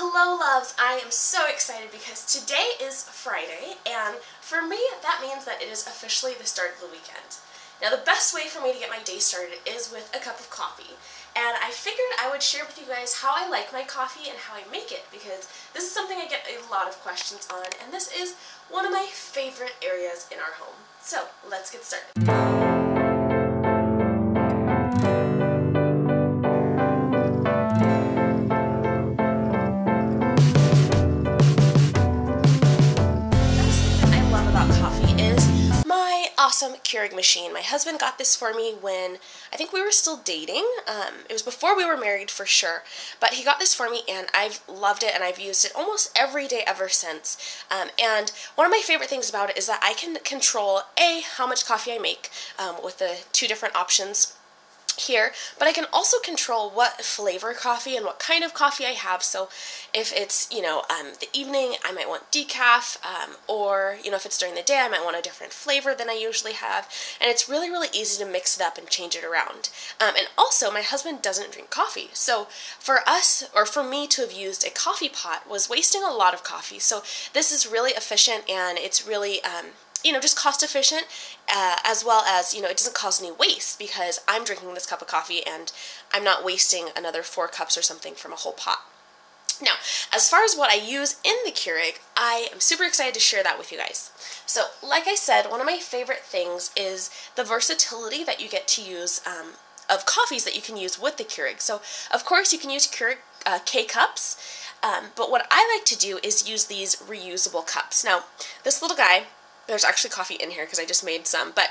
Hello loves, I am so excited because today is Friday, and for me that means that it is officially the start of the weekend. Now the best way for me to get my day started is with a cup of coffee, and I figured I would share with you guys how I like my coffee and how I make it, because this is something I get a lot of questions on, and this is one of my favorite areas in our home. So let's get started. Awesome Keurig machine. My husband got this for me when I think we were still dating. It was before we were married for sure, but he got this for me and I've loved it and I've used it almost every day ever since. And one of my favorite things about it is that I can control how much coffee I make with the two different options here, but I can also control what flavor coffee and what kind of coffee I have. So if it's, the evening, I might want decaf, or, if it's during the day, I might want a different flavor than I usually have, and it's really, really easy to mix it up and change it around. And also, my husband doesn't drink coffee, so for us, or for me to have used a coffee pot was wasting a lot of coffee, so this is really efficient, and it's really, just cost efficient, as well as, it doesn't cause any waste because I'm drinking this cup of coffee and I'm not wasting another 4 cups or something from a whole pot. Now, as far as what I use in the Keurig, I am super excited to share that with you guys. So, like I said, one of my favorite things is the versatility that you get to use of coffees that you can use with the Keurig. So, of course, you can use Keurig K-cups, but what I like to do is use these reusable cups. Now, this little guy, there's actually coffee in here because I just made some, but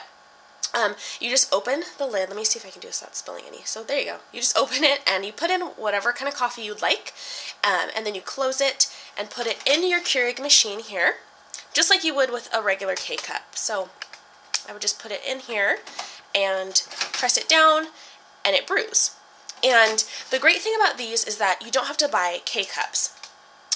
you just open the lid. Let me see if I can do this without spilling any. So there you go. You just open it and you put in whatever kind of coffee you'd like, and then you close it and put it in your Keurig machine here, just like you would with a regular K-cup. So I would just put it in here and press it down and it brews. And the great thing about these is that you don't have to buy K-cups.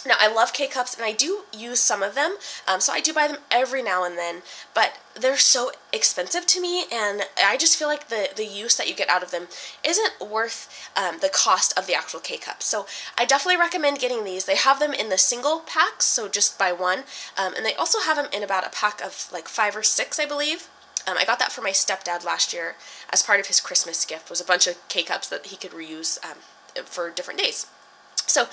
Now, I love K-cups, and I do use some of them, so I do buy them every now and then, but they're so expensive to me, and I just feel like the use that you get out of them isn't worth the cost of the actual K-cups. So I definitely recommend getting these. They have them in the single packs, so just buy one, and they also have them in about a pack of like 5 or 6, I believe. I got that for my stepdad last year as part of his Christmas gift, was a bunch of K-cups that he could reuse for different days. So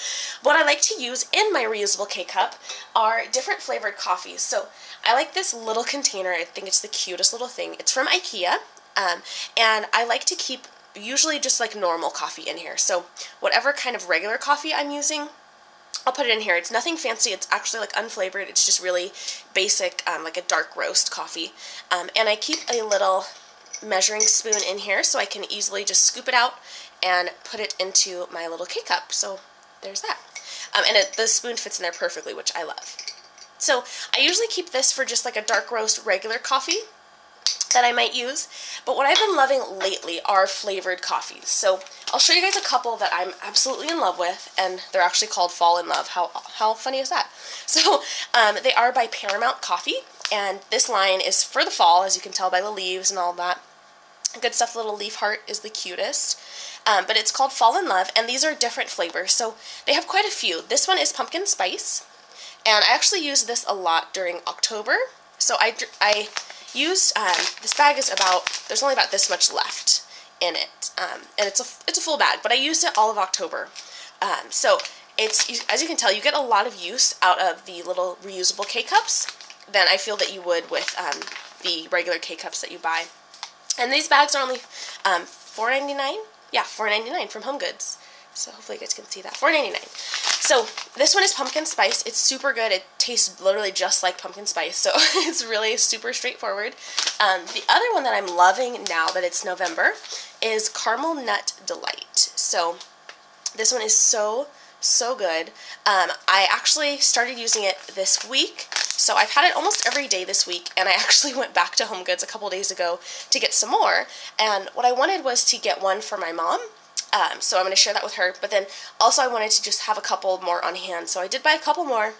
what I like to use in my reusable K-cup are different flavored coffees. So I like this little container. I think it's the cutest little thing. It's from IKEA, and I like to keep usually just like normal coffee in here. So whatever kind of regular coffee I'm using, I'll put it in here. It's nothing fancy. It's actually like unflavored. It's just really basic, like a dark roast coffee. And I keep a little measuring spoon in here so I can easily just scoop it out and put it into my little K-cup. So there's that. And the spoon fits in there perfectly, which I love. So I usually keep this for just like a dark roast regular coffee that I might use. But what I've been loving lately are flavored coffees. So I'll show you guys a couple that I'm absolutely in love with, and they're actually called Fall in Love. How funny is that? So they are by Paramount Coffee, and this line is for the fall, as you can tell by the leaves and all that. Good stuff. Little leaf heart is the cutest. But it's called Fall in Love, and these are different flavors. So they have quite a few. This one is pumpkin spice, and I actually use this a lot during October. So I used, this bag is there's only about this much left in it, and it's a full bag, but I used it all of October. So as you can tell, you get a lot of use out of the little reusable K-cups than I feel that you would with the regular K-cups that you buy. And these bags are only $4.99. Yeah, $4.99 from HomeGoods. So hopefully you guys can see that. $4.99. So this one is pumpkin spice. It's super good. It tastes literally just like pumpkin spice. So it's really super straightforward. The other one that I'm loving now that it's November is Caramel Nut Delight. So this one is so good. I actually started using it this week. So I've had it almost every day this week, and I actually went back to HomeGoods a couple days ago to get some more, and what I wanted was to get one for my mom, so I'm going to share that with her, but then also I wanted to just have a couple more on hand, so I did buy a couple more,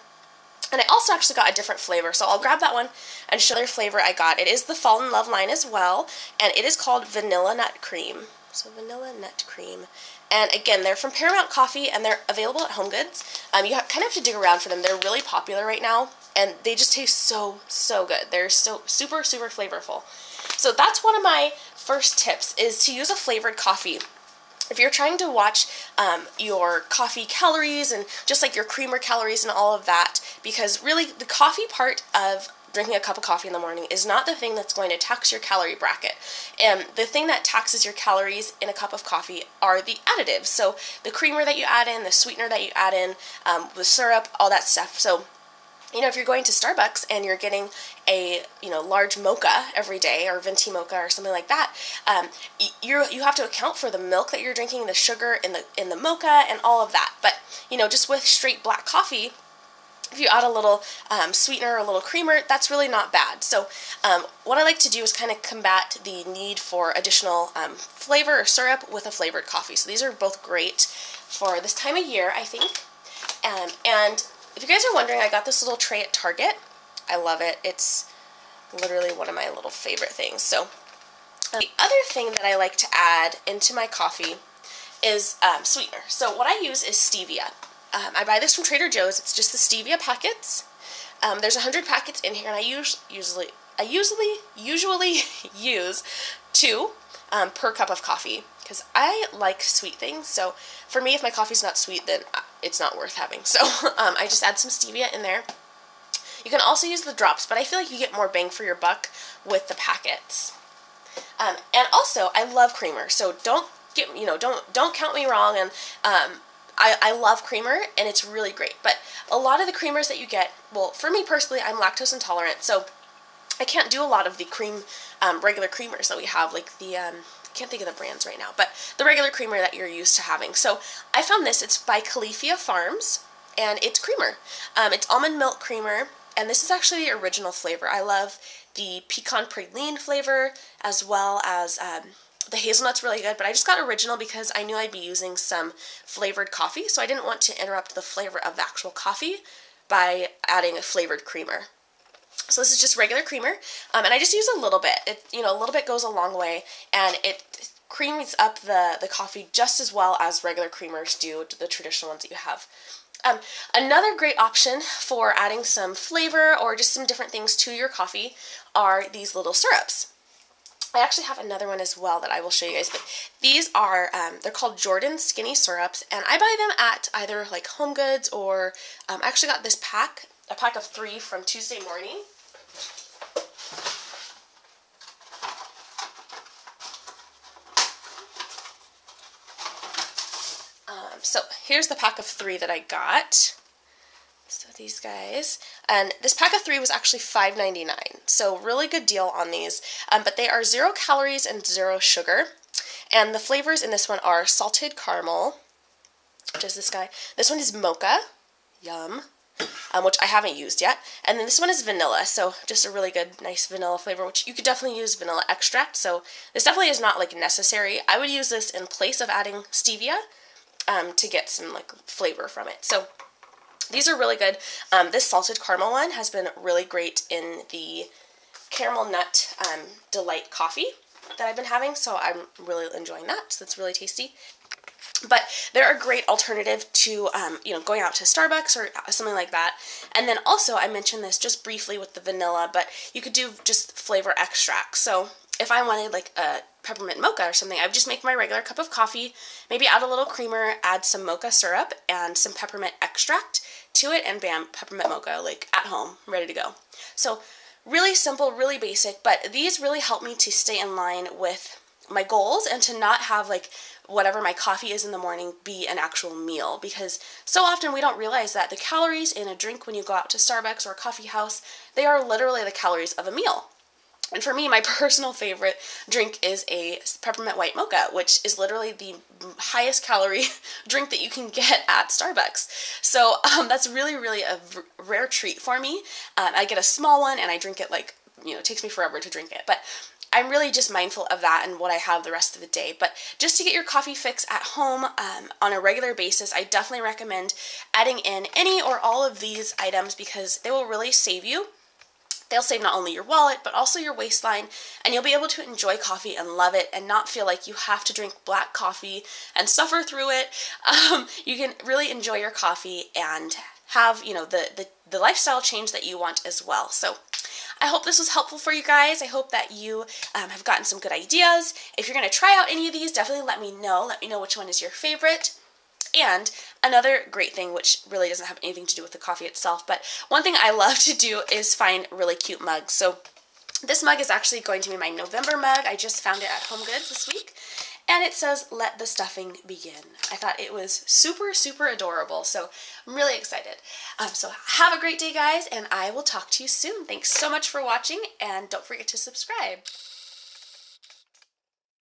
and I also actually got a different flavor, so I'll grab that one and show you the flavor I got. It is the Fall in Love line as well, and it is called Vanilla Nut Cream. So Vanilla Nut Cream, And again, they're from Paramount Coffee, and they're available at HomeGoods. You kind of have to dig around for them. They're really popular right now, and they just taste so, so good. They're so super, super flavorful. So that's one of my first tips, is to use a flavored coffee. If you're trying to watch your coffee calories and just like your creamer calories and all of that, because really the coffee part of drinking a cup of coffee in the morning is not the thing that's going to tax your calorie bracket. And the thing that taxes your calories in a cup of coffee are the additives. So the creamer that you add in, the sweetener that you add in, the syrup, all that stuff. So, you know, if you're going to Starbucks and you're getting a, you know, large mocha every day, or venti mocha or something like that, you have to account for the milk that you're drinking, the sugar in the mocha, and all of that. But, you know, just with straight black coffee, if you add a little sweetener or a little creamer, that's really not bad. So what I like to do is kind of combat the need for additional flavor or syrup with a flavored coffee. So these are both great for this time of year, I think. And if you guys are wondering, I got this little tray at Target. I love it. It's literally one of my little favorite things. So the other thing that I like to add into my coffee is sweetener. So what I use is stevia. I buy this from Trader Joe's. It's just the stevia packets. There's 100 packets in here, and I usually use 2 per cup of coffee, because I like sweet things. So for me, if my coffee's not sweet, then it's not worth having. So I just add some stevia in there. You can also use the drops, but I feel like you get more bang for your buck with the packets. And also, I love creamer. So don't count me wrong. And I love creamer, and it's really great. But a lot of the creamers that you get, well, for me personally, I'm lactose intolerant, so I can't do a lot of the regular creamers that we have, like the, I can't think of the brands right now, but the regular creamer that you're used to having. So I found this. It's by Califia Farms, and it's creamer. It's almond milk creamer, and this is actually the original flavor. I love the pecan praline flavor, as well as the hazelnut's really good, but I just got original because I knew I'd be using some flavored coffee, so I didn't want to interrupt the flavor of the actual coffee by adding a flavored creamer. So this is just regular creamer, and I just use a little bit. A little bit goes a long way, and it creams up the coffee just as well as regular creamers do, the traditional ones that you have. Another great option for adding some flavor or just some different things to your coffee are these little syrups. I actually have another one as well that I will show you guys, but these are, they're called Jordan Skinny Syrups, and I buy them at either like HomeGoods or, I actually got this pack, a pack of 3 from Tuesday Morning. So here's the pack of 3 that I got. So these guys, and this pack of 3 was actually $5.99, so really good deal on these, but they are 0 calories and 0 sugar, and the flavors in this one are salted caramel, which is this guy. This one is mocha, yum, which I haven't used yet, and then this one is vanilla, so just a really good, nice vanilla flavor, which you could definitely use vanilla extract, so this definitely is not like necessary. I would use this in place of adding stevia to get some like flavor from it. So these are really good. This salted caramel one has been really great in the caramel nut delight coffee that I've been having, so I'm really enjoying that. So it's really tasty. But they're a great alternative to, going out to Starbucks or something like that. And then also, I mentioned this just briefly with the vanilla, but you could do just flavor extracts. So if I wanted like a peppermint mocha or something, I would just make my regular cup of coffee, maybe add a little creamer, add some mocha syrup and some peppermint extract to it, and bam, peppermint mocha, like at home, ready to go. So really simple, really basic, but these really help me to stay in line with my goals and to not have like whatever my coffee is in the morning be an actual meal, because so often we don't realize that the calories in a drink when you go out to Starbucks or a coffee house, they are literally the calories of a meal. And for me, my personal favorite drink is a peppermint white mocha, which is literally the highest calorie drink that you can get at Starbucks. So that's really, really a rare treat for me. I get a small one and I drink it like, it takes me forever to drink it. But I'm really just mindful of that and what I have the rest of the day. But just to get your coffee fix at home on a regular basis, I definitely recommend adding in any or all of these items because they will really save you They'll save not only your wallet, but also your waistline, and you'll be able to enjoy coffee and love it and not feel like you have to drink black coffee and suffer through it. You can really enjoy your coffee and have, you know, the lifestyle change that you want as well. So I hope this was helpful for you guys. I hope that you have gotten some good ideas. If you're going to try out any of these, definitely let me know. Let me know which one is your favorite. And another great thing, which really doesn't have anything to do with the coffee itself, but one thing I love to do is find really cute mugs. So this mug is actually going to be my November mug. I just found it at HomeGoods this week. And it says, "Let the stuffing begin." I thought it was super, super adorable. So I'm really excited. So have a great day, guys, and I will talk to you soon. Thanks so much for watching, and don't forget to subscribe.